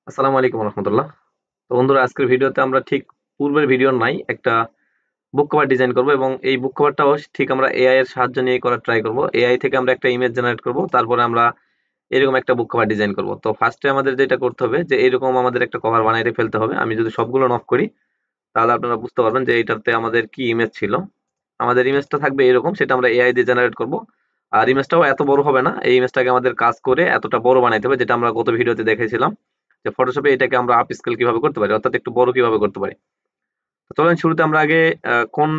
আসসালামু আলাইকুম রহমতুল্লাহ। তো বন্ধুরা, আজকের ভিডিওতে আমরা ঠিক পূর্বের ভিডিওর নাই একটা বুক কভার ডিজাইন করব এবং এই বুক কভারটাও ঠিক আমরা এআই এর সাহায্য নিয়ে করার ট্রাই করব। এআই থেকে আমরা একটা ইমেজ জেনারেট করব, তারপরে আমরা এরকম একটা বুক কভার ডিজাইন করব। তো ফার্স্টে আমাদের যেটা করতে হবে যে এরকম আমাদের একটা কভার বানাইতে ফেলতে হবে। আমি যদি সবগুলো অফ করি তাহলে আপনারা বুঝতে পারবেন যে এটাতে আমাদের কি ইমেজ ছিল। আমাদের ইমেজটা থাকবে এরকম, সেটা আমরা এআই দিয়ে জেনারেট করব। আর ইমেজটাও এত বড় হবে না, এই ইমেজটাকে আমাদের কাজ করে এতটা বড় বানাইতে হবে, যেটা আমরা গত ভিডিওতে দেখেছিলাম যে ফটোশপে এটাকে আমরা আপ স্কেল কিভাবে করতে পারি, অর্থাৎ একটু বড় কিভাবে করতে পারি। তো চলেন শুরুতে আমরা আগে কোন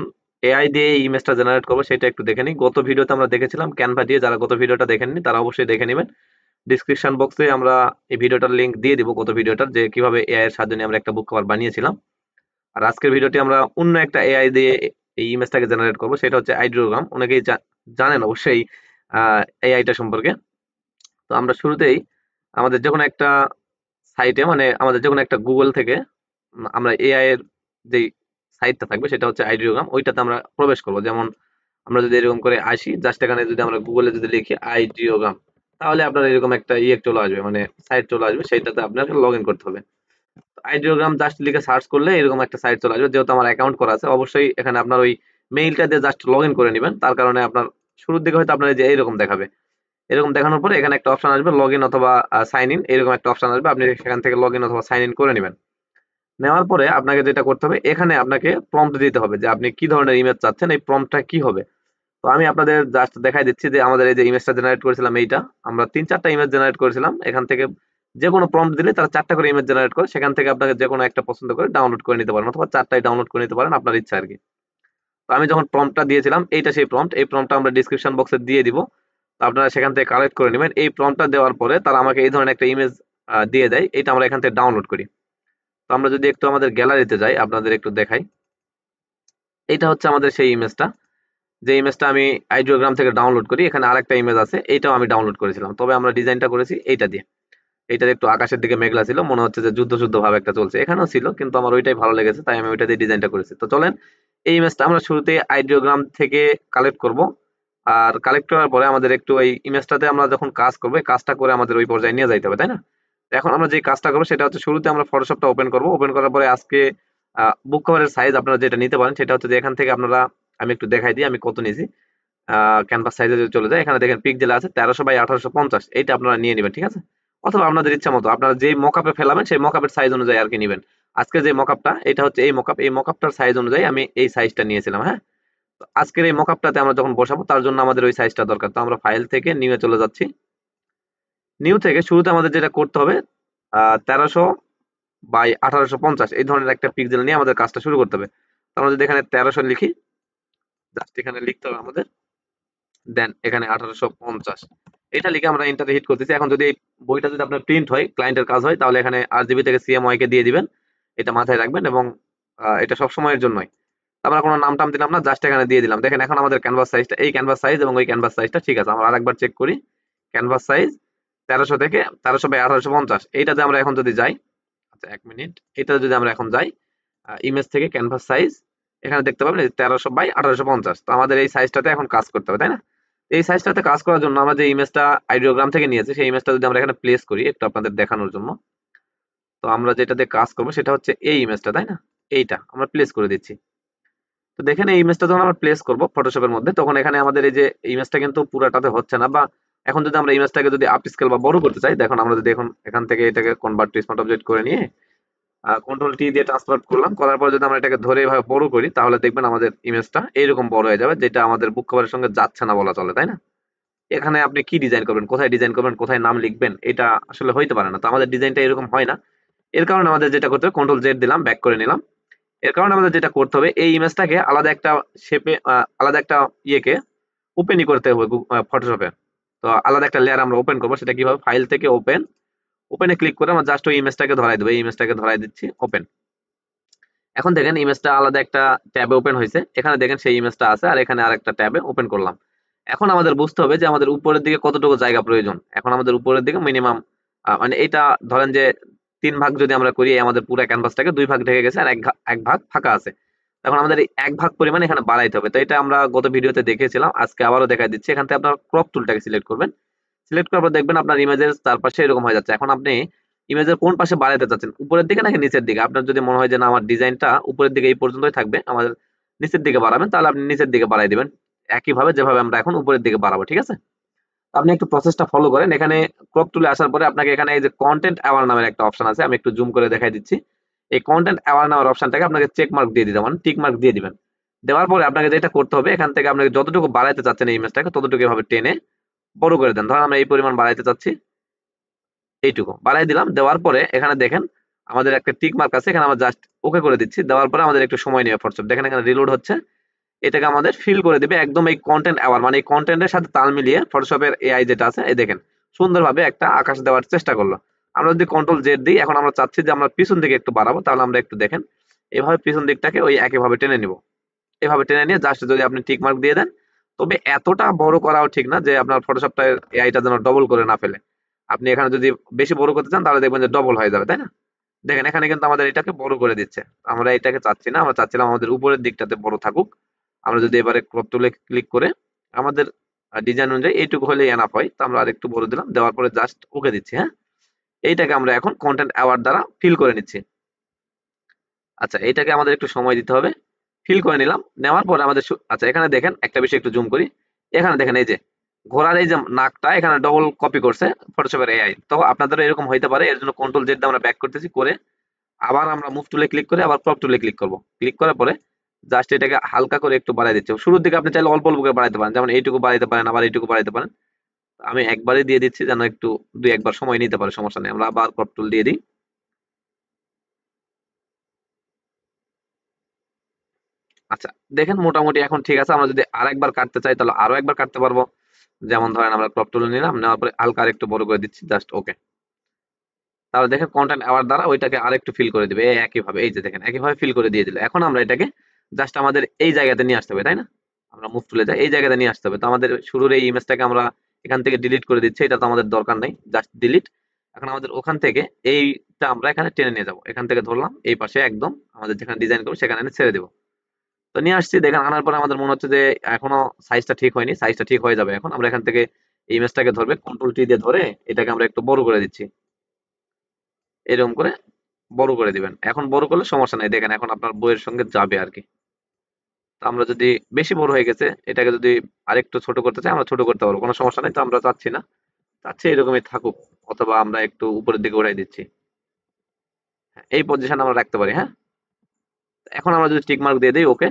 এআই দিয়ে এই ইমেজটা জেনারেট করবো সেটা একটু দেখে নিই। গত ভিডিওতে আমরা দেখেছিলাম ক্যানভা দিয়ে, যারা গত ভিডিওটা দেখেননি তারা অবশ্যই দেখে নেবেন। ডিসক্রিপশন বক্সে আমরা এই ভিডিওটার লিংক দিয়ে দিব, গত ভিডিওটার, যে কিভাবে এআই এর সাহায্যে নিয়ে আমরা একটা বুক কভার বানিয়েছিলাম। আর আজকের ভিডিওটি আমরা অন্য একটা এআই দিয়ে এই ইমেজটাকে জেনারেট করবো, সেটা হচ্ছে আইডিওগ্রাম। অনেকেই জানেন অবশ্যই এআইটা সম্পর্কে। তো আমরা শুরুতেই আমাদের যখন একটা সাইটে, মানে আমাদের যখন একটা গুগল থেকে আমরা এআই এর যে সাইটটা থাকবে সেটা হচ্ছে আইডিওগ্রাম, ওইটাতে আমরা প্রবেশ করবো। যেমন আমরা যদি এরকম করে আসি, জাস্ট এখানে যদি আমরা গুগলে যদি লিখি আইডিওগ্রাম, তাহলে আপনার এরকম একটা চলে আসবে, মানে সাইট চলে আসবে, সেইটাতে আপনাকে লগ ইন করতে হবে। আইডিওগ্রাম জাস্ট লিখে সার্চ করলে এরকম একটা সাইট চলে আসবে। যেহেতু আমার অ্যাকাউন্ট করা আছে, অবশ্যই এখানে আপনার ওই মেইলটা দিয়ে জাস্ট লগ ইন করে নেবেন। তার কারণে আপনার শুরুর দিকে হয়তো আপনার এই যে এইরকম দেখাবে, এরকম দেখানোর পরে এখানে একটা অপশন আসবে লগ ইন অথবা সাইন ইন, এরকম একটা অপশন আসবে, আপনি সেখান থেকে লগ ইন অথবা সাইন ইন করে নেবেন। নেওয়ার পরে আপনাকে যেটা করতে হবে, এখানে আপনাকে প্রম্পট দিতে হবে যে আপনি কি ধরনের ইমেজ চাচ্ছেন, এই প্রম্পটটা কি হবে। তো আমি আপনাদের জাস্ট দেখাই দিচ্ছি যে আমাদের এই যে ইমেজটা জেনারেট করেছিলাম, এইটা আমরা ৩-৪টা ইমেজ জেনারেট করেছিলাম। এখান থেকে যে কোনো প্রম্পট দিলে তারা ৪টা করে ইমেজ জেনারেট করে, সেখান থেকে আপনাকে যে কোনো একটা পছন্দ করে ডাউনলোড করে নিতে পারেন, অথবা ৪টাই ডাউনলোড করে নিতে পারেন, আপনার ইচ্ছা আরকি। তো আমি যখন প্রম্পটটা দিয়েছিলাম, এইটা সেই প্রম্পট, এই প্রম্পটটা আমরা ডিসক্রিপশন বক্সে দিয়ে দিব। তো আপনারা সেখান থেকে কালেক্ট করে নেবেন। এই প্রম্পটটা দেওয়ার পরে তারা আমাকে এই ধরনের একটা ইমেজ দিয়ে দেয়, এটা আমরা এখান থেকে ডাউনলোড করি। তো আমরা যদি একটু আমাদের গ্যালারিতে যাই, আপনাদের একটু দেখাই। এইটা হচ্ছে আমাদের সেই ইমেজটা, যে ইমেজটা আমি আইডিওগ্রাম থেকে ডাউনলোড করি। এখানে আরেকটা ইমেজ আছে, এইটাও আমি ডাউনলোড করেছিলাম, তবে আমরা ডিজাইনটা করেছি এইটা দিয়ে। এইটার একটু আকাশের দিকে মেঘলা ছিল, মনে হচ্ছে যে যুদ্ধ যুদ্ধ ভাবে একটা চলছে। এখানেও ছিল, কিন্তু আমার ওইটাই ভালো লেগেছে, তাই আমি ওইটা দিয়ে ডিজাইনটা করেছি। তো চলেন এই ইমেজটা আমরা শুরুতে আইডিওগ্রাম থেকে কালেক্ট করব। আর কালেক্ট করার পরে আমাদের একটু এই ইমেজটাতে আমরা যখন কাজ করবো, এই কাজটা করে আমাদের ওই পর্যায়ে নিয়ে যাইতে হবে, তাই না? তো এখন আমরা যে কাজটা করবো সেটা হচ্ছে, শুরুতে আমরা ফটোশপটা ওপেন করব। ওপেন করার পরে আজকে বুক কভারের সাইজ আপনারা যেটা নিতে পারেন সেটা হচ্ছে যে এখান থেকে আপনারা, আমি একটু দেখাই দিই আমি কত নিয়েছি। ক্যানভাস সাইজে যদি চলে যায়, এখানে দেখেন পিক্সেল আছে 1300 বাই 1850, এইটা আপনারা নিয়ে নেবেন, ঠিক আছে? অথবা আপনাদের ইচ্ছা মতো আপনারা যে মকআপে ফেলাবেন সেই মকআপের সাইজ অনুযায়ী আর কি নেবেন। আজকে যে মকআপটা, এটা হচ্ছে এই মকআপ, এই মকআপটার সাইজ অনুযায়ী আমি এই সাইজটা নিয়েছিলাম, হ্যাঁ। তো আজকের এই মকআপটাতে আমরা যখন বসাবো তার জন্য আমাদের ওই সাইজটা দরকার। তো আমরা ফাইল থেকে নিউ এ চলে যাচ্ছি। নিউ থেকে শুরুতে আমাদের যেটা করতে হবে, 1300 বাই 1850 এই ধরনের একটা পিক্সেল নিয়ে আমাদের কাজটা শুরু করতে হবে। তো আমরা যদি এখানে 1300 লিখি, জাস্ট এখানে লিখতে হবে আমাদের, দেন এখানে 1850 এটা লিখে আমরা এন্টারে হিট করতেছি। এখন যদি এই বইটা যদি আপনার প্রিন্ট হয়, ক্লায়েন্টের কাজ হয়, তাহলে এখানে আরজিবি থেকে সিএমওয়াই কে দিয়ে দিবেন। এটা মাথায় রাখবেন, এবং এটা সব সময়ের জন্যই। আমরা কোনো নাম টাম দিলাম না, জাস্ট এখানে দিয়ে দিলাম। দেখেন এখন আমাদের ক্যানভাস সাইজটা, এই ক্যানভাস সাইজ এবং ওই ক্যানভাস সাইজটা ঠিক আছে। আমরা আরেকবার চেক করি। ক্যানভাস সাইজ 1300 থেকে 1300 বাই 1850, এইটাতে আমরা এখন যদি যাই, আচ্ছা 1 মিনিট, এটাতে যদি আমরা এখন যাই ইমেজ থেকে ক্যানভাস সাইজ, এখানে দেখতে পাবেন 1300 বাই 1850। তো আমাদের এই সাইজটাতে এখন কাজ করতে হবে, তাই না? এই সাইজটাতে কাজ করার জন্য আমরা যে ইমেজটা আইডিওগ্রাম থেকে নিয়েছি, সেই ইমেজটা যদি আমরা এখানে প্লেস করি একটু আপনাদের দেখানোর জন্য, তো আমরা যেটাতে কাজ করবো সেটা হচ্ছে এই ইমেজটা, তাই না? এইটা আমরা প্লেস করে দিচ্ছি। তো দেখেন এই ইমেজটা যখন আমরা প্লেস করব ফটোশপের মধ্যে, তখন এখানে আমাদের এই যে ইমেজটা কিন্তু পুরাটাতে হচ্ছে না। বা এখন যদি আমরা ইমেজটাকে যদি আপ স্কেল বা বড় করতে চাই, দেখুন আমরা যদি এখন এখান থেকে এটাকে কনভার্ট টু স্মার্ট অবজেক্ট করে নিয়ে কন্ট্রোল টি দিয়ে ট্রান্সফার করলাম, করার পর যদি আমরা এটাকে ধরে এভাবে বড় করি, তাহলে দেখবেন আমাদের ইমেজটা এইরকম বড় হয়ে যাবে, যেটা আমাদের বুক কভারের সঙ্গে যাচ্ছে না বলা চলে, তাই না? এখানে আপনি কি ডিজাইন করবেন, কোথায় ডিজাইন করবেন, কোথায় নাম লিখবেন, এটা আসলে হইতে পারে না। তো আমাদের ডিজাইনটা এরকম হয় না। এর কারণে আমাদের যেটা করতে হবে, কন্ট্রোল জেড দিলাম, ব্যাক করে নিলাম। এর কারণে আমাদের যেটা করতে হবে, এই ইমেজটাকে আলাদা একটা শেপে, আলাদা একটা ইয়েকে ওপেনই করতে হবে ফটোশপে। তো আলাদা একটা লেয়ার আমরা ওপেন করবো, সেটা কিভাবে, ফাইল থেকে ওপেন, ওপেনে ক্লিক করে আমরা জাস্ট ওই ইমেজটাকে ধরাই দেবো। এই ইমেজটাকে ধরাই দিচ্ছি, ওপেন। এখন দেখেন ইমেজটা আলাদা একটা ট্যাবে ওপেন হয়েছে, এখানে দেখেন সেই ইমেজটা আছে, আর এখানে আরেকটা ট্যাবে ওপেন করলাম। এখন আমাদের বুঝতে হবে যে আমাদের উপরের দিকে কতটুকু জায়গা প্রয়োজন। এখন আমাদের উপরের দিকে মিনিমাম, মানে এটা ধরেন যে 3 ভাগ যদি আমরা করি, আমাদের পুরো ক্যানভাসটাকে 2 ভাগ ঢেকে গেছে, আর এক ভাগ ফাঁকা আছে। এখন আমাদের এই 1 ভাগ পরিমাণ এখানে বাড়াইতে হবে। তো এটা আমরা গত ভিডিওতে দেখেছিলাম, আজকে আবারও দেখাই দিচ্ছি। এখান থেকে আপনার ক্রপ টুলটাকে সিলেক্ট করবেন। সিলেক্ট করার পর দেখবেন আপনার ইমেজের চারপাশে এরকম হয়ে যাচ্ছে। এখন আপনি ইমেজের কোন পাশে বাড়াইতে চাচ্ছেন, উপরের দিকে নাকি নিচের দিকে? আপনার যদি মনে হয় যে না আমার ডিজাইনটা উপরের দিকে এই পর্যন্তই থাকবে, আমাদের নিচের দিকে বাড়াবেন, তাহলে আপনি নিচের দিকে বাড়াই দিবেন, একইভাবে যেভাবে আমরা এখন উপরের দিকে বাড়াবো। ঠিক আছে, আপনি একটু প্রসেসটা ফলো করেন। এখানে ক্রপ টুলে আসার পরে আপনাকে এখানে এই যে কন্টেন্ট অ্যাওয়ার নামের একটা অপশন আছে, আমি একটু জুম করে দেখাই দিচ্ছি। এই কন্টেন্ট অ্যাওয়ার নামের অপশনটাকে আপনাকে চেক মার্ক দিয়ে দিতে, মানে টিক মার্ক দিয়ে দিবেন। দেওয়ার পরে আপনাকে যেটা করতে হবে, এখান থেকে আপনাকে যতটুকু বাড়াইতে চাচ্ছেন এই ইমেজটাকে, ততটুকু এভাবে টেনে বড় করে দেন। ধরেন আমরা এই পরিমাণ বাড়াইতে চাচ্ছি, এইটুকু বাড়াই দিলাম। দেওয়ার পরে এখানে দেখেন আমাদের একটা টিক মার্ক আছে, এখানে আমরা জাস্ট ওকে করে দিচ্ছি। দেওয়ার পরে আমাদের একটু সময় নেবে ফটোশপ, দেখেন এখানে রিলোড হচ্ছে। এটাকে আমাদের ফিল করে দিবে একদম এই কন্টেন্ট অ্যাওয়ার, মানে এই কন্টেন্টের সাথে তাল মিলিয়ে ফটোশপের এআই যেটা আছে, এই দেখেন সুন্দরভাবে একটা আকাশ দেওয়ার চেষ্টা করলো। আমরা যদি কন্ট্রোল জেড দিই, এখন আমরা চাচ্ছি যে আমরা পিছন দিকে একটু বাড়াবো, তাহলে আমরা একটু দেখেন এভাবে পিছন দিকটাকে ওই একইভাবে টেনে নিব। এভাবে টেনে নিয়ে জাস্ট যদি আপনি টিক মার্ক দিয়ে দেন, তবে এতটা বড় করাও ঠিক না যে আপনার ফটোশপটা এআইটা যেন ডবল করে না ফেলে। আপনি এখানে যদি বেশি বড় করতে চান, তাহলে দেখবেন যে ডবল হয়ে যাবে, তাই না? দেখেন এখানে কিন্তু আমাদের এটাকে বড় করে দিচ্ছে। আমরা এটাকে চাচ্ছি না, আমরা চাচ্ছিলাম আমাদের উপরের দিকটাতে বড় থাকুক। আমরা যদি এবারে ক্রপ টুলে ক্লিক করে আমাদের ডিজাইন অনুযায়ী এইটুকু হলে এনাফ হয়, তো আমরা আরেকটু বড় দিলাম, দেওয়ার পরে জাস্ট ওকে দিচ্ছি। হ্যাঁ, এইটাকে আমরা এখন কন্টেন্ট অ্যাওয়ার্ড দ্বারা ফিল করে নিচ্ছি। আচ্ছা, এইটাকে আমাদের একটু সময় দিতে হবে। ফিল করে নিলাম, নেওয়ার পরে আমাদের আচ্ছা এখানে দেখেন একটা বিষয় একটু জুম করি। এখানে দেখেন এই যে ঘোড়ার এই যে নাকটা এখানে ডবল কপি করছে ফটোশপের এআই। তো আপনাদেরও এরকম হইতে পারে, এর জন্য কন্ট্রোল জেড আমরা ব্যাক করতেছি, করে আবার আমরা মুভ টুলে ক্লিক করে আবার ক্রপ টুলে ক্লিক করব। ক্লিক করার পরে জাস্ট এটাকে হালকা করে একটু বাড়াই দিচ্ছি। শুরুর দিকে আপনি চাইলে অল্প অল্প করে বাড়াইতে পারেন, যেমন এইটুকু বাড়াইতে পারেন, আবার এইটুকু বাড়াইতে পারেন। আমি একবারই দিয়ে দিচ্ছি যেন একটু দুই একবার সময় নিতে পারে, সমস্যা নেই। আমরা আবার ক্রপ টুল দিয়ে দিই। আচ্ছা, দেখেন মোটামুটি এখন ঠিক আছে। আমরা যদি আরেকবার কাটতে চাই, তাহলে আরো একবার কাটতে পারবো। যেমন ধরেন আমরা ক্রপ টুল নিলাম, নেওয়ার পরে হালকা আরেকটু বড় করে দিচ্ছি, জাস্ট ওকে। তাহলে দেখেন কন্টেন্ট অ্যাওয়ার দ্বারা ওইটাকে আরেকটু ফিল করে দিবে একইভাবে। এই যে দেখেন একইভাবে ফিল করে দিয়ে দিল। এখন আমরা এটাকে জাস্ট আমাদের এই জায়গাতে নিয়ে আসতে হবে, তাই না? আমরা মুভ টুলে যাই, এই জায়গাতে নিয়ে আসতে হবে। তো আমাদের শুরুর এই ইমেজটাকে আমরা এখান থেকে ডিলিট করে দিচ্ছি, এটা তো আমাদের দরকার নেই, জাস্ট ডিলিট। এখন আমাদের ওখান থেকে এইটা আমরা এখানে টেনে নিয়ে যাবো। এখান থেকে ধরলাম এই পাশে একদম আমাদের যেখানে ডিজাইন করবো সেখানে এনে ছেড়ে দেবো। তো নিয়ে আসছি, দেখেন আনার পরে আমাদের মনে হচ্ছে যে এখনো সাইজটা ঠিক হয়নি। সাইজটা ঠিক হয়ে যাবে এখন। আমরা এখান থেকে এই ইমেজটাকে ধরবে, কন্ট্রোল টি দিয়ে ধরে এটাকে আমরা একটু বড় করে দিচ্ছি। এরকম করে বড় করে দিবেন। এখন বড় করলে সমস্যা নাই, দেখেন এখন আপনার বইয়ের সঙ্গে যাবে আর কি। তো আমরা যদি বেশি বড় হয়ে গেছে, এটাকে যদি আরেকটু ছোট করতে চাই, আমরা ছোট করতে পারবো, কোনো সমস্যা নেই। তো আমরা চাচ্ছি না, চাচ্ছি এরকমই থাকুক, অথবা আমরা একটু উপরের দিকে উঠাই দিচ্ছি। হ্যাঁ, এই পজিশন আমরা রাখতে পারি। হ্যাঁ, এখন আমরা যদি টিক মার্ক দিয়ে দিই ওকে।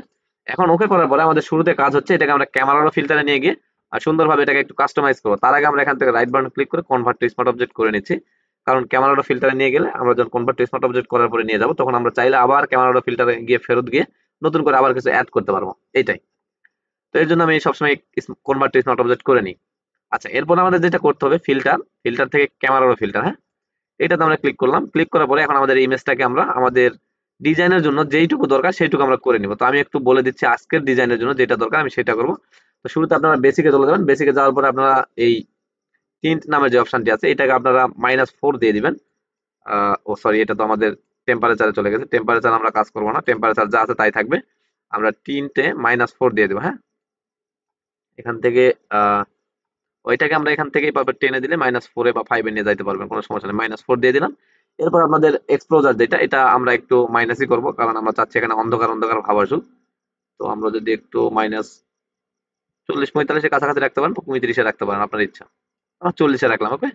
এখন ওকে করার পরে আমাদের শুরুতে কাজ হচ্ছে এটাকে আমরা ক্যামেরার ফিল্টারে নিয়ে গিয়ে আর সুন্দরভাবে এটাকে একটু কাস্টমাইজ করবো। তার আগে আমরা এখান থেকে রাইট বাটন ক্লিক করে কনভার্ট টু স্মার্ট অবজেক্ট করে নিচ্ছি। কারণ ক্যামেরাটা ফিল্টারে নিয়ে গেলে আমরা যখন কনভার্ট টু স্মার্ট অবজেক্ট করার পরে নিয়ে যাবো, তখন আমরা চাইলে আবার ক্যামেরাটা ফিল্টারে গিয়ে ফেরত গিয়ে নতুন করে আবার কিছু অ্যাড করতে পারবো, এইটাই। তো এর জন্য আমি সবসময় কনভার্ট টু স্মার্ট অবজেক্ট করে নিই। আচ্ছা, এরপর আমাদের যেটা করতে হবে ফিল্টার, ফিল্টার থেকে ক্যামেরার ফিল্টার। হ্যাঁ, এটাতে আমরা ক্লিক করলাম। ক্লিক করার পরে এখন আমাদের ইমেজটাকে আমরা আমাদের ডিজাইনের জন্য যেইটুকু দরকার সেইটুকু আমরা করে নিব। তো আমি একটু বলে দিচ্ছি আজকের ডিজাইনের জন্য যেটা দরকার আমি সেটা করব। তো শুরুতে আপনারা বেসিকে চলে যাবেন। বেসিকে যাওয়ার পরে আপনারা এই টিন্ট নামের যে অপশনটি আছে এটাকে আপনারা -4 দিয়ে দিবেন। ও সরি, এটা তো আমাদের টেম্পারেচারে চলে গেছে। টেম্পারেচার আমরা কাজ করব না, টেম্পারেচার যা আছে তাই থাকবে। আমরা টিন্টে -4 দিয়ে দেবো। হ্যাঁ, এখান থেকে আহ ওইটাকে আমরা এখান থেকেই পাবে টেনে দিলে -4 বা 5 এ নিয়ে যাইতে পারবেন, কোনো সমস্যা নেই। -4 দিয়ে দিলাম। এরপর আপনাদের এক্সপোজার যেটা, এটা আমরা একটু মাইনাসই করব, কারণ আমরা চাচ্ছি এখানে অন্ধকার অন্ধকার ভাব আসুক। তো আমরা যদি একটু -40 45 এর কাছাকাছি রাখতে পারেন, 35 এ রাখতে পারেন, আপনার ইচ্ছা। আমরা 40 এ রাখলাম, ওকে।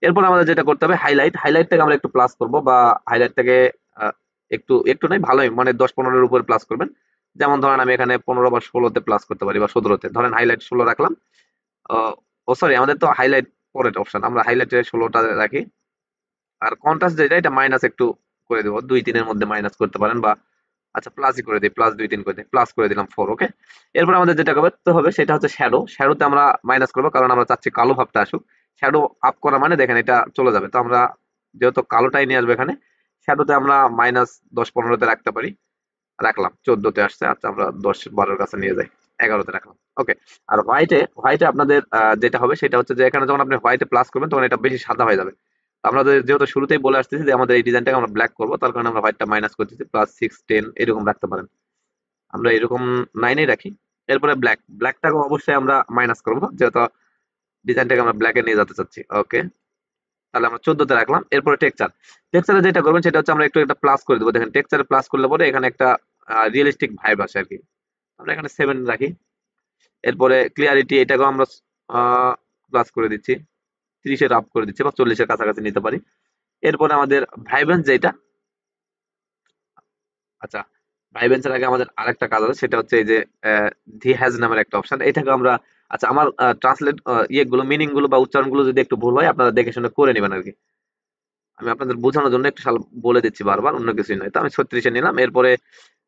এরপর আমাদের যেটা করতে হবে হাইলাইট, হাইলাইটটাকে আমরা একটু প্লাস করব, বা হাইলাইটটাকে একটু একটু নয় ভালোই, মানে 10 15 এর উপরে প্লাস করবেন। যেমন ধরেন আমি এখানে 15 বা 16 তে প্লাস করতে পারি, বা 17 তে। ধরেন হাইলাইট 16 রাখলাম। ও সরি, আমাদের তো হাইলাইট পরের অপশন, আমরা হাইলাইটে 16টা রাখি। আর কন্ট্রাস্ট যেটা, এটা মাইনাস একটু করে দেবো, 2 3 এর মধ্যে মাইনাস করতে পারেন, বা আচ্ছা প্লাসই করে দিই, +2 3 করে দিই, প্লাস করে দিলাম 4, ওকে। এরপর আমাদের যেটা করতে হবে সেটা হচ্ছে শ্যাডো। শ্যাডোতে আমরা মাইনাস করবো, কারণ আমরা চাচ্ছি কালো ভাবটা আসুক। শ্যাডো আপ করা মানে দেখেন এটা চলে যাবে। তো আমরা যেহেতু কালোটাই নিয়ে আসবো এখানে, শ্যাডোতে আমরা -10 15 তে রাখতে পারি। রাখলাম, 14 তে আসছে। আচ্ছা, আমরা 10 12 এর কাছে নিয়ে যাই, 11 তে রাখলাম, ওকে। আর হোয়াইটে, হোয়াইটে আপনাদের যেটা হবে সেটা হচ্ছে যে এখানে যখন আপনি হোয়াইটে প্লাস করবেন তখন এটা বেশি সাদা হয়ে যাবে। তো আমরা যেহেতু শুরুতেই বলে আসতেছি যে আমাদের এই ডিজাইনটাকে আমরা ব্ল্যাক করবো, তার কারণে আমরা হোয়াইটটা মাইনাস করতেছি, +6 10 এরকম রাখতে পারেন। আমরা এরকম 9 রাখি। এরপরে ব্ল্যাক, ব্ল্যাকটাকে অবশ্যই আমরা মাইনাস করবো, যেহেতু ডিজাইনটাকে আমরা ব্ল্যাকে নিয়ে যেতে চাচ্ছি, ওকে। তাহলে আমরা 14 তে রাখলাম। এরপরে টেক্সচারে যেটা করবেন সেটা হচ্ছে আমরা একটু একটা প্লাস করে দেবো। দেখেন টেক্সচারে প্লাস করলে পরে এখানে একটা রিয়েলিস্টিক ভাইব আসে আর কি। আমরা এখানে 7 রাখি। এরপরে ক্লিয়ারিটি এটাকেও আমরা প্লাস করে দিচ্ছি, 30-এর আপ করে দিচ্ছি বা 40-এর কাছাকাছি নিতে পারি। এরপরে আমাদের ভাইব্রেন্স যেটা, আচ্ছা ভাইব্রেন্সের আগে আমাদের আরেকটা কাজ আছে, সেটা হচ্ছে এই যে দি হ্যাজ নামের একটা অপশন, এটাকে আমরা, আচ্ছা আমার ট্রান্সলেট ইয়েগুলো মিনিং গুলো বা উচ্চারণগুলো যদি একটু ভুল হয় আপনারা দেখে শুনে করে নেবেন আর কি। আমি আপনাদের বোঝানোর জন্য একটু বলে দিচ্ছি বারবার, অন্য কিছুই নয়। তো আমি 36-এ নিলাম। এরপরে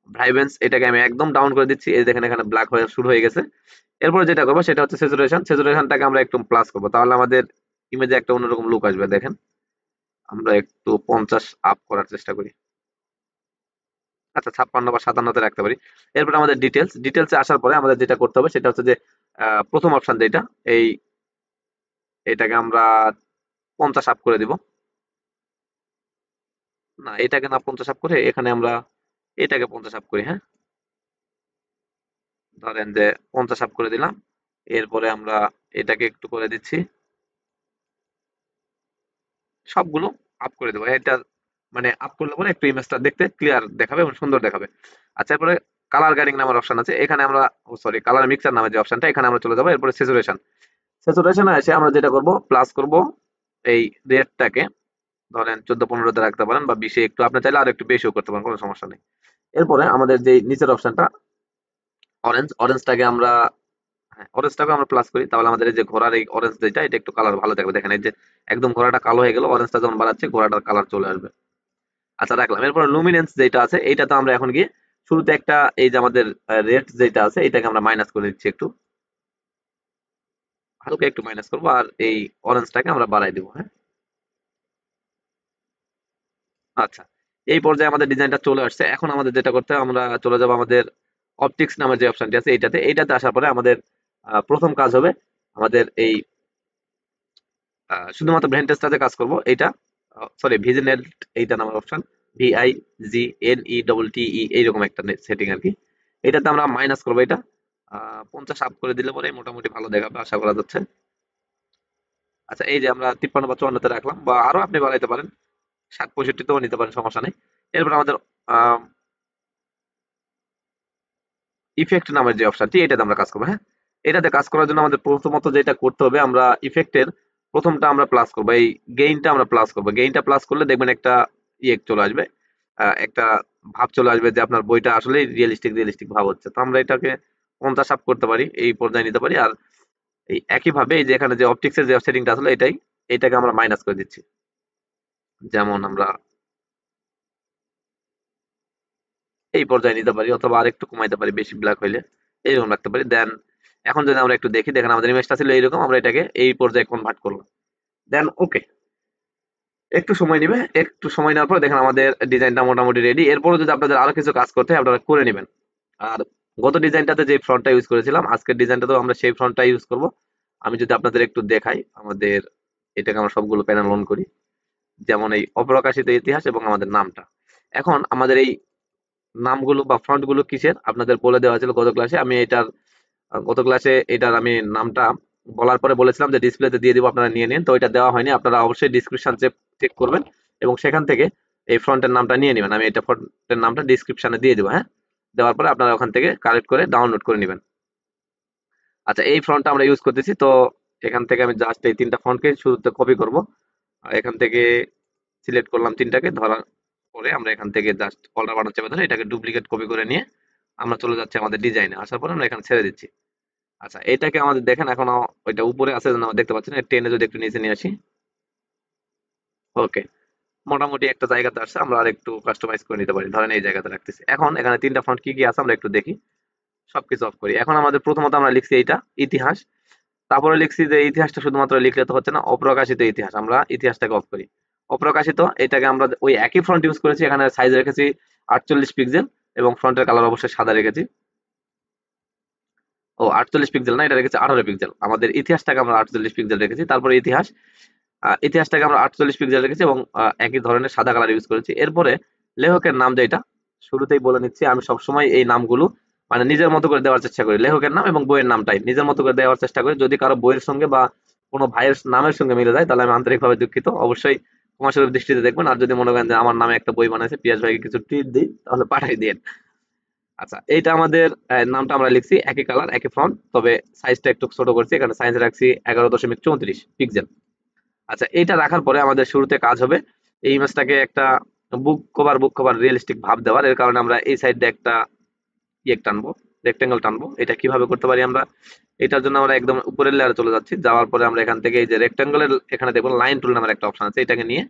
ভাইব্রেন্স এটাকে আমি একদম ডাউন করে দিচ্ছি, এই দেখেন এখানে ব্ল্যাক হয়ে শুরু হয়ে গেছে। এরপরে যেটা করবো সেটা হচ্ছে স্যাচুরেশনটাকে আমরা একটু প্লাস করবো, তাহলে আমাদের ইমেজে একটা অন্যরকম লুক আসবে। দেখেন আমরা একটু 50 আপ করার চেষ্টা করি, আচ্ছা 56 বা 57-তে রাখতে পারি। এরপরে আমাদের ডিটেলসে আসার পরে আমাদের যেটা করতে হবে সেটা হচ্ছে যে প্রথম অপশন যেটা, এই এটাকে আমরা 50 আপ করে দিব। না এটাকে না 50 আপ করে, এখানে আমরা এটাকে 50 আপ করি, হ্যাঁ ধরেন যে 50 আপ করে দিলাম। এরপরে আমরা এটাকে একটু করে দিচ্ছি, সবগুলো আপ করে দেবো। এটা মানে আপ করলে পরে একটু ইমেজটা দেখতে ক্লিয়ার দেখাবে এবং সুন্দর দেখাবে। আচ্ছা এরপরে কালার গ্রেডিং নামের অপশন আছে, এখানে আমরা, সরি কালার মিক্সার নামে যে অপশনটা, এখানে আমরা চলে যাবো। এরপরে স্যাচুরেশনে এসে আমরা যেটা করব, প্লাস করব এই রেডটাকে, ধরেন 14-15-তে রাখতে পারেন বা 20-এ, একটু আপনি চাইলে আর একটু বেশিও করতে পারেন, কোনো সমস্যা নেই। এরপরে আমাদের যে নিচের অপশনটা অরেঞ্জটাকে আমরা, হ্যাঁ অরেঞ্জটাকে আমরা প্লাস করি, তাহলে আমাদের এই যে ঘোড়ার এই অরেঞ্জ যেটা, এটা একটু কালার ভালো থাকবে। দেখেন এই যে একদম ঘোড়াটা কালো হয়ে গেল, অরেঞ্জটা যখন বাড়াচ্ছে ঘোড়াটার কালার চলে আসবে। আচ্ছা রাখলাম। এরপরে লুমিনেন্স যেটা আছে, এইটাতে আমরা এখন গিয়ে শুরুতে একটা, এই যে আমাদের রেড যেটা আছে এটাকে আমরা মাইনাস করে দিচ্ছি, একটু হালকা একটু মাইনাস করবো, আর এই অরেঞ্জটাকে আমরা বাড়াই দিব, হ্যাঁ আচ্ছা। এই পর্যায়ে আমাদের ডিজাইনটা চলে আসছে। এখন আমাদের যেটা করতে হবে, আমরা চলে যাবো আমাদের অপটিক্স নামের যে অপশনটি আছে এইটাতে আসার পরে আমাদের প্রথম কাজ হবে আমাদের এই শুধুমাত্র ব্রেন টেস্টাতে কাজ করব। এইটা সরি ভিজনেট, এইটা নামের অপশন, VIGNETTE, এইরকম একটা সেটিং আর কি। এটাতে আমরা মাইনাস করবো এটা 50 আপ করে দিলে পরে মোটামুটি ভালো দেখাবে আশা করা যাচ্ছে। আচ্ছা এই যে আমরা 53 বা 54-তে রাখলাম, বা আরো আপনি বাড়াইতে পারেন, 60-65-তেও নিতে পারেন, সমস্যা নেই। এরপর আমাদের ইফেক্ট নামের যে অপশনটি, এটাতে আমরা কাজ করবো, হ্যাঁ এটাতে কাজ করার জন্য আমাদের প্রথমত যেটা করতে হবে, আমরা ইফেক্টের প্রথমটা আমরা প্লাস করবো, এই গেইনটা আমরা প্লাস করবো। গেইনটা প্লাস করলে দেখবেন একটা ইয়ে চলে আসবে, একটা ভাব চলে আসবে যে আপনার বইটা আসলে রিয়েলিস্টিক ভাব হচ্ছে। তো আমরা এটাকে 50 আপ করতে পারি, এই পর্যায়ে নিতে পারি। আর এই একইভাবে এই যে এখানে যে অপটিক্সের যে সেটিংটা আসলে এটাকে আমরা মাইনাস করে দিচ্ছি, যেমন আমরা এই পর্যায়ে নিতে পারি, অথবা আরেকটু কমাইতে পারি বেশি ব্ল্যাক হইলে, এইরকম রাখতে পারি। দেন এখন যদি আমরা একটু দেখি, দেখেন আমাদের ইমেজটা ছিল এইরকম, আমরা এটাকে এই পর্যায়ে কনভার্ট করলাম। দেন ওকে, একটু সময় নিবে, একটু সময় নেওয়ার পর দেখেন আমাদের ডিজাইনটা মোটামুটি রেডি। এরপরও যদি আপনাদের আরো কিছু কাজ করতে হয় আপনারা করে নেবেন। আর গত ডিজাইনটাতে যে ফ্রন্টটা ইউজ করেছিলাম, আজকের ডিজাইনটাতেও আমরা সেই ফ্রন্টটা ইউজ করব। আমি যদি আপনাদের একটু দেখাই, আমাদের এটাকে আমরা সবগুলো প্যানেল অন করি, যেমন এই অপ্রকাশিত ইতিহাস এবং আমাদের নামটা। এখন আমাদের এই নামগুলো বা ফন্ট গুলো কিসের আপনাদের বলে দেওয়া ছিল গত ক্লাসে। আমি গত ক্লাসে এটার আমি নামটা বলার পরে বলেছিলাম যে ডিসপ্লেতে দিয়ে দিব, আপনারা নিয়ে নিন। তো এটা দেওয়া হয়নি, আপনারা অবশ্যই ডিসক্রিপশন চেক করবেন এবং সেখান থেকে এই ফ্রন্টের নামটা নিয়ে নেবেন। আমি এটা ফ্রন্টের নামটা ডিসক্রিপশনে দিয়ে দেবো, হ্যাঁ দেওয়ার পরে আপনারা ওখান থেকে কালেক্ট করে ডাউনলোড করে নেবেন। আচ্ছা এই ফন্টটা আমরা ইউজ করতেছি, তো এখান থেকে আমি জাস্ট এই 3টা ফন্টকে শুরুতে কপি করব। এখান থেকে সিলেক্ট করলাম 3টাকে, ধরার পরে আমরা এখান থেকে জাস্ট অল্টার বাটন চেপে ধরে এটাকে ডুপ্লিকেট কপি করে নিয়ে আমরা চলে যাচ্ছি আমাদের ডিজাইনে। আসার পরে আমরা এখানে ছেড়ে দিচ্ছি। আচ্ছা এটাকে আমাদের দেখেন এখনো ওইটা উপরে আছে জন্য আমরা দেখতে পাচ্ছি না, টেনে যদি একটু নিচে নিয়ে আসি, ওকে মোটামুটি একটা জায়গাতে আসছে। আমরা আর একটু কাস্টমাইজ করে নিতে পারি, ধরেন এই জায়গাতে রাখতেছি। এখন এখানে 3টা ফন্ট কি কি আছে আমরা একটু দেখি, সবকিছু অফ করি। এখন আমাদের প্রথমত আমরা লিখছি এইটা ইতিহাস, তারপরে লিখছি যে ইতিহাসটা শুধুমাত্র লিখলে তো হচ্ছে না, অপ্রকাশিত ইতিহাস, আমরা ইতিহাসটাকে অফ করি। অপ্রকাশিত এটাকে আমরা ওই একই ফ্রন্ট ইউজ করেছি, এখানে সাইজ রেখেছি 48 পিক্সেল এবং ফ্রন্টের কালার অবশ্যই সাদা রেখেছি। ও 48 পিক্সেল না, এটা রেখেছি 18 পিক্সেল। আমাদের ইতিহাসটাকে আমরা 48 পিক্সেল রেখেছি। তারপরে ইতিহাসটাকে আমরা 48 পিক্সেল রেখেছি এবং একই ধরনের সাদা কালার ইউজ করেছি। এরপরে লেখকের নাম যেটা, শুরুতেই বলে নিচ্ছি, আমি সবসময় এই নামগুলো নিজের মতো করে দেওয়ার চেষ্টা করি। লেখকের নাম এবং বইয়ের নামটাই নিজের মতো করে দেওয়ার চেষ্টা করি। যদি কারো বইয়ের সঙ্গে বা কোনো ভাইয়ের নামের সঙ্গে মিলে যায় তাহলে আমি আন্তরিকভাবে দুঃখিত। অবশ্যই ক্ষমাসুলভ দৃষ্টিতে দেখবেন। আর যদি মনে করেন যে আমার নামে একটা বই বানাইছে, পিয়াস ভাইকে কিছু ট্রিট দিই, তাহলে পাঠাই দিন। আচ্ছা, এইটা আমাদের নামটা আমরা লিখছি একই কালার একই ফন্ট, তবে সাইজটা একটু ছোট করছি, এখানে সাইজ রাখছি 11.34 পিক্সেল। আচ্ছা, এইটা রাখার পরে আমাদের শুরুতে কাজ হবে এই ইমেজটাকে একটা বুক কভার রিয়েলিস্টিক ভাব দেওয়ার। এর কারণে আমরা এই সাইড দিয়ে একটা টানবো, রেক্টেঙ্গেল টানবো। এটা কিভাবে করতে পারি আমরা? এটার জন্য আমরা একদম উপরের লেয়ারে চলে যাচ্ছি, যাওয়ার পরে আমরা এখান থেকে এই যে রেক্টেঙ্গেলের এখানে দেখুন লাইন টুল নামের একটা অপশন আছে, এটাকে নিয়ে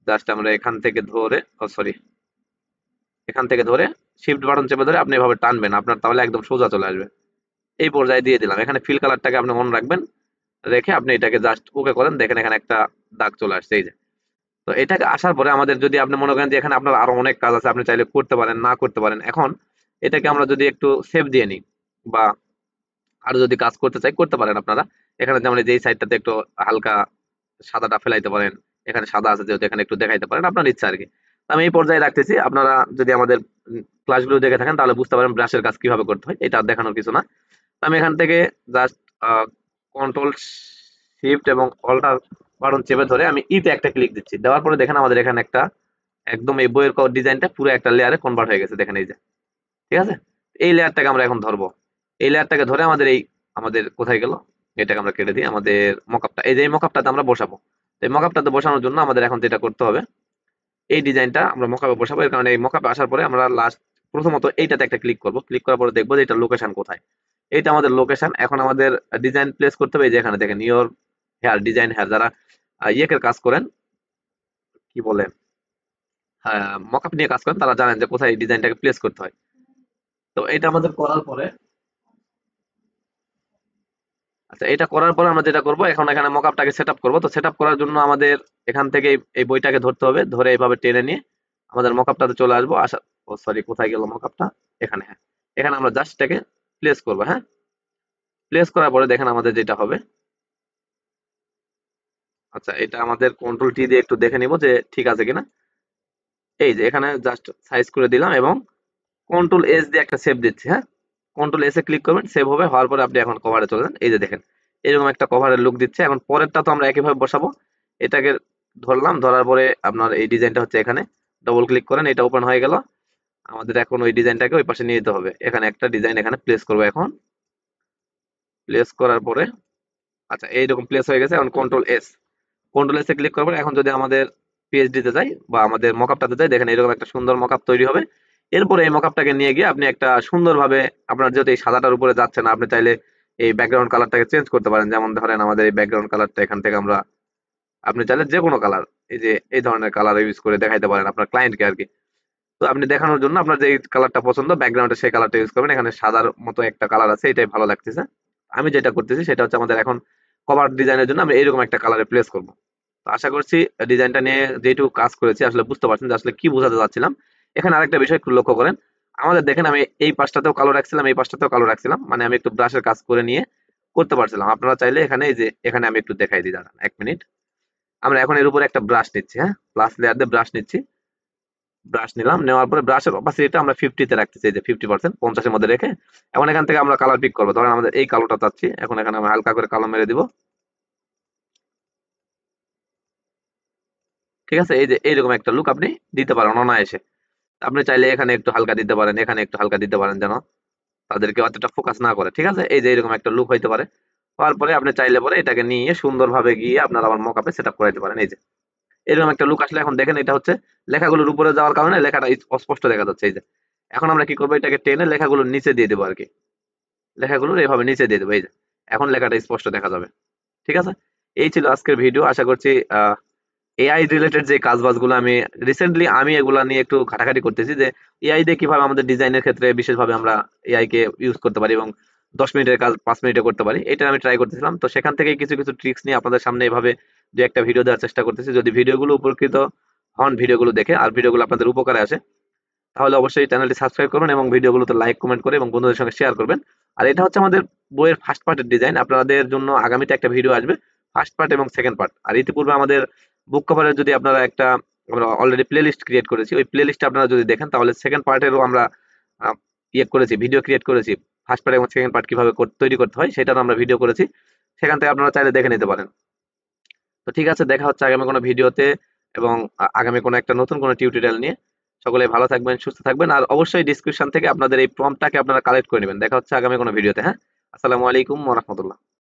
জাস্ট আমরা এখান থেকে ধরে সরি এখান থেকে ধরে শিফট বাটন চেপে ধরে আপনি এভাবে টানবেন, আপনার তাহলে একদম সোজা চলে আসবে। এই পর্যায়ে দিয়ে দিলাম। এখানে ফিল কালারটাকে আপনি মনে রাখবেন, রেখে আপনি এটাকে জাস্ট ওকে করেন, দেখেন এখানে একটা দাগ চলে আসছে এই যে। তো এটাকে আসার পরে আমাদের যদি আপনি মনে করেন যে এখানে আপনার আরো অনেক কাজ আছে, আপনি চাইলে করতে পারেন, না করতে পারেন। এখন এটাকে আমরা যদি একটু সেভ দিয়ে নিই বা আরো যদি কাজ করতে চাই করতে পারেন আপনারা। এখানে যেমন এই যে এই সাইডটাতে একটু হালকা সাদাটা ফেলাইতে পারেন, এখানে সাদা আছে যেহেতু এখানে একটু দেখাইতে পারেন, আপনার ইচ্ছা আর কি। আমি এই পর্যায়ে রাখতেছি। আপনারা যদি আমাদের ক্লাসগুলো দেখে থাকেন তাহলে বুঝতে পারেন ব্রাশের কাজ কিভাবে করতে হয়, এটা আর দেখানোর কিছু না। তো আমি এখান থেকে জাস্ট কন্ট্রোল শিফট এবং অল্টার বাটন চেপে ধরে আমি ইতে একটা ক্লিক দিচ্ছি। দেওয়ার পরে দেখেন আমাদের এখানে একটা একদম এই বইয়ের ডিজাইনটা পুরো একটা লেয়ারে কনভার্ট হয়ে গেছে, দেখেন এই যে। ঠিক আছে, এই লেয়ারটাকে আমরা এখন ধরবো। এই লেয়ারটাকে ধরে আমাদের কোথায় গেল, এটাকে আমরা কেটে দিই। আমাদের মকআপটা, এই যে এই মকআপটাতে আমরা বসাবো। তো এই মকআপটাতে বসানোর জন্য আমাদের এখন যেটা করতে হবে, এই ডিজাইনটা আমরা মকআপে বসাবো। এর কারণে এই মকআপে আসার পরে আমরা প্রথমত এইটাতে একটা ক্লিক করব। ক্লিক করার পরে দেখবো যে এটা লোকেশন কোথায়। এটা আমাদের লোকেশন। এখন আমাদের ডিজাইন প্লেস করতে হবে, এই যে এখানে দেখেন ইওর হেয়ার ডিজাইন হেয়ার। যারা ইয়েকের কাজ করেন, কি বলে, হ্যাঁ, মকআপ নিয়ে কাজ করেন, তারা জানেন যে কোথায় ডিজাইনটাকে প্লেস করতে হয়। তো এটা আমাদের করার পরে, আচ্ছা, এটা করার পরে আমরা যেটা করব, এখন এখানে মকআপটাকে সেটআপ করব। তো সেটআপ করার জন্য আমাদের এখান থেকে এই বইটাকে ধরতে হবে, ধরে এইভাবে টেনে নিয়ে আমাদের মকআপটাতে চলে আসবো। আসা, ও সরি, কোথায় গেল মকআপটা? এখানে, হ্যাঁ। এখানে আমরা জাস্ট এটাকে প্লেস করব। হ্যাঁ, প্লেস করার পরে দেখেন আমাদের যেটা হবে, আচ্ছা, এটা আমাদের কন্ট্রোল টি দিয়ে একটু দেখে নিব যে ঠিক আছে কিনা। এই যে এখানে জাস্ট সাইজ করে দিলাম এবং কন্ট্রোল এস দিয়ে একটা সেভ দিচ্ছি। হ্যাঁ, কন্ট্রোল এস এ ক্লিক করবেন, সেভ হবে। হওয়ার পরে আপনি এখন কভারে চলে যান। এই যে দেখেন এরকম একটা কভারের লুক দিচ্ছে। এখন পরেরটা তো আমরা একইভাবে বসাবো। এটাকে ধরলাম, ধরার পরে আপনার এই ডিজাইনটা হচ্ছে এখানে ডবল ক্লিক করেন, এটা ওপেন হয়ে গেল। আমাদের এখন ওই ডিজাইনটাকে ওই পাশে নিয়ে যেতে হবে। এখানে একটা ডিজাইন এখানে প্লেস করবো। এখন প্লেস করার পরে, আচ্ছা, এইরকম প্লেস হয়ে গেছে। এখন কন্ট্রোল এস এ ক্লিক করবেন। এখন যদি আমাদের পিএইচডি তে যাই বা আমাদের মকআপটাতে যাই, দেখেন এরকম একটা সুন্দর মকআপ তৈরি হবে। এরপরে এই মকআপটাকে নিয়ে গিয়ে আপনি একটা সুন্দরভাবে, আপনার যেহেতু এই সাদাটার উপরে যাচ্ছে না, আপনি চাইলে এই ব্যাকগ্রাউন্ড কালারটাকে চেঞ্জ করতে পারেন। যেমন ধরেন আমাদের এই ব্যাকগ্রাউন্ড কালারটা এখান থেকে আমরা, আপনি চাইলে যে কোনো কালার, এই যে এই ধরনের কালার ইউজ করে দেখাইতে পারেন আপনার ক্লায়েন্টকে আর কি। তো আপনি দেখানোর জন্য আপনার যে কালারটা পছন্দ ব্যাকগ্রাউন্ডে, সেই কালারটা ইউজ করবেন। এখানে সাদার মতো একটা কালার আছে, এটাই ভালো লাগতেছে। আমি যেটা করতেছি সেটা হচ্ছে আমাদের এখন কভার ডিজাইনের জন্য আমি এরকম একটা কালারে প্লেস করব। তো আশা করছি ডিজাইনটা নিয়ে যেটুকু কাজ করেছি আসলে বুঝতে পারছেন যে আসলে কি বোঝাতে চাচ্ছিলাম। এখানে আরেকটা বিষয় একটু লক্ষ্য করেন, আমাদের দেখেন আমি এই পাশটাতেও কালো রাখছিলাম, এই পাশটাতেও কালো রাখছিলাম, মানে আমি একটু ব্রাশের কাজ করে নিয়ে করতে পারছিলাম। আপনারা চাইলে এখানে, এই যে এখানে আমি একটু দেখাই দিই, দাঁড়ান 1 মিনিট। আমরা এখন এর উপরে একটা ব্রাশ নিচ্ছি। হ্যাঁ, প্লাস লেয়ার দিয়ে ব্রাশ নিচ্ছি। ব্রাশ নিলাম, নেওয়ার পরে ব্রাশের অপাসিটিটা আমরা 50 তে রাখতেছি, এই যে 50%, 50 এর মধ্যে রেখে এখন এখান থেকে আমরা কালার পিক করবো। ধরেন আমাদের এই কালোটা চাচ্ছি, এখন এখানে আমরা হালকা করে কালো মেরে দিব। ঠিক আছে, এই যে এইরকম একটা লুক আপনি দিতে পারেন অনায়াসে। আপনি চাইলে এখানে একটু হালকা দিতে পারেন, এখানে একটু হালকা দিতে পারেন, যেন তাদেরকে অতটা ফোকাস না করে। ঠিক আছে, এই যে এরকম একটা লুক হইতে পারে। হওয়ার পরে আপনি চাইলে পরে এটাকে নিয়ে সুন্দরভাবে গিয়ে আপনার আবার মকআপে সেট আপ করাইতে পারেন। এই যে এরকম একটা লুক আসলে এখন দেখেন এটা হচ্ছে লেখাগুলোর উপরে যাওয়ার কারণে লেখাটা অস্পষ্ট দেখা যাচ্ছে। এই যে এখন আমরা কি করবো, এটাকে টেনে লেখাগুলোর নিচে দিয়ে দেবো আর কি। লেখাগুলোর এইভাবে নিচে দিয়ে দেবো, এই যে এখন লেখাটা স্পষ্ট দেখা যাবে। ঠিক আছে, এই ছিল আজকের ভিডিও। আশা করছি এআই রিলেটেড যে কাজ বাজগুলো আমি রিসেন্টলি আমি এগুলা নিয়ে একটু ঘাটাঘাটি করতেছি, যে এআই দিয়ে কিভাবে আমাদের ডিজাইনের ক্ষেত্রে বিশেষভাবে আমরা এআই কে ইউজ করতে পারি এবং 10 মিনিটের কাজ 5 মিনিটে করতে পারি, এটা আমি ট্রাই করতেছিলাম। তো সেখান থেকে কিছু কিছু ট্রিক্স নিয়ে আপনাদের সামনে এভাবে দু একটা ভিডিও দেওয়ার চেষ্টা করতেছি। যদি ভিডিওগুলো উপকৃত হন ভিডিওগুলো দেখে, আর ভিডিওগুলো আপনাদের উপকারে আসে, তাহলে অবশ্যই চ্যানেলটি সাবস্ক্রাইব করবেন এবং ভিডিওগুলোতে লাইক কমেন্ট করে এবং বন্ধুদের সঙ্গে শেয়ার করবেন। আর এটা হচ্ছে আমাদের বইয়ের ফার্স্ট পার্টের ডিজাইন। আপনাদের জন্য আগামীতে একটা ভিডিও আসবে ফার্স্ট পার্ট এবং সেকেন্ড পার্ট। আর ইতিপূর্বে আমাদের বুক কভারের যদি আপনারা একটা, আমরা অলরেডি প্লে লিস্ট ক্রিয়েট করেছি, ওই প্লে লিস্টে আপনারা যদি দেখেন তাহলে সেকেন্ড পার্টেরও আমরা ইয়ে করেছি, ভিডিও ক্রিয়েট করেছি। ফার্স্ট পার্ট এবং সেকেন্ড পার্ট কিভাবে তৈরি করতে হয় সেটারও আমরা ভিডিও করেছি। সেখান থেকে আপনারা চাইলে দেখে নিতে পারেন। তো ঠিক আছে, দেখা হচ্ছে আগামী কোনো ভিডিওতে এবং আগামী কোনো একটা নতুন কোনো টিউটোরিয়াল নিয়ে। সকলে ভালো থাকবেন, সুস্থ থাকবেন, আর অবশ্যই ডিসক্রিপশন থেকে আপনাদের এই প্রম্পটটাকে আপনারা কালেক্ট করে নেবেন। দেখা হচ্ছে আগামী কোনো ভিডিওতে। হ্যাঁ, আসসালামু আলাইকুম ওয়া রাহমাতুল্লাহ।